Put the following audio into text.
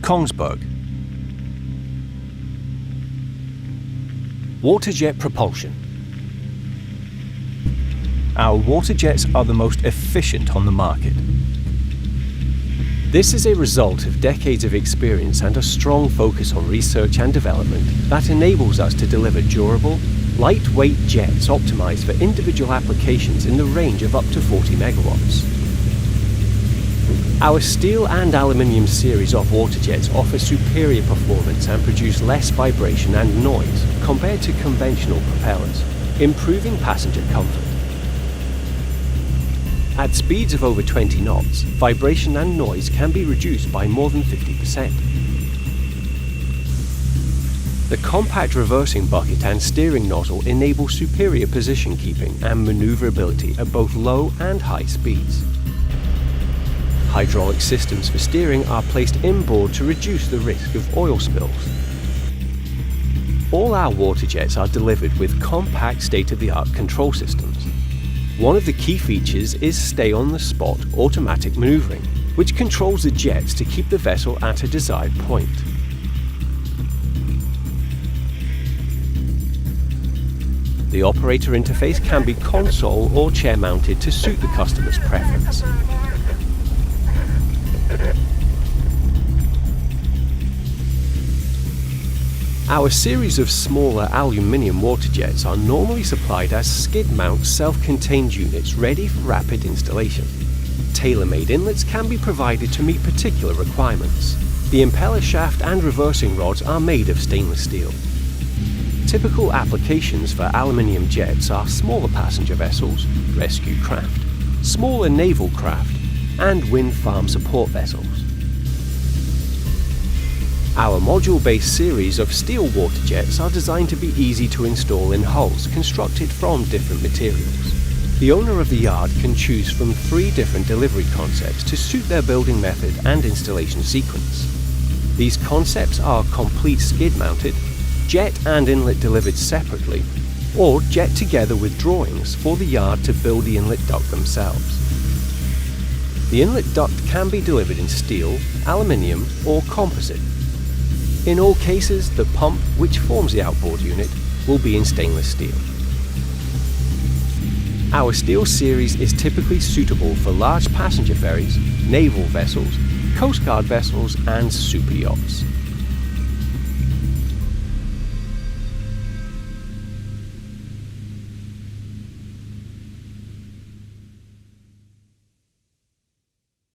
Kongsberg. Waterjet propulsion. Our waterjets are the most efficient on the market. This is a result of decades of experience and a strong focus on research and development that enables us to deliver durable, lightweight jets optimized for individual applications in the range of up to 40 megawatts. Our steel and aluminium series of waterjets offer superior performance and produce less vibration and noise compared to conventional propellers, improving passenger comfort. At speeds of over 20 knots, vibration and noise can be reduced by more than 50%. The compact reversing bucket and steering nozzle enable superior position keeping and maneuverability at both low and high speeds. Hydraulic systems for steering are placed inboard to reduce the risk of oil spills. All our waterjets are delivered with compact state-of-the-art control systems. One of the key features is stay-on-the-spot automatic maneuvering, which controls the jets to keep the vessel at a desired point. The operator interface can be console or chair-mounted to suit the customer's preference. Our series of smaller aluminium waterjets are normally supplied as skid-mount self-contained units ready for rapid installation. Tailor-made inlets can be provided to meet particular requirements. The impeller shaft and reversing rods are made of stainless steel. Typical applications for aluminium jets are smaller passenger vessels, rescue craft, smaller naval craft, and wind farm support vessels. Our module-based series of steel waterjets are designed to be easy to install in hulls constructed from different materials. The owner of the yard can choose from 3 different delivery concepts to suit their building method and installation sequence. These concepts are complete skid-mounted, jet and inlet delivered separately, or jet together with drawings for the yard to build the inlet duct themselves. The inlet duct can be delivered in steel, aluminium, or composite. In all cases, the pump, which forms the outboard unit, will be in stainless steel. Our steel series is typically suitable for large passenger ferries, naval vessels, coast guard vessels, and super yachts.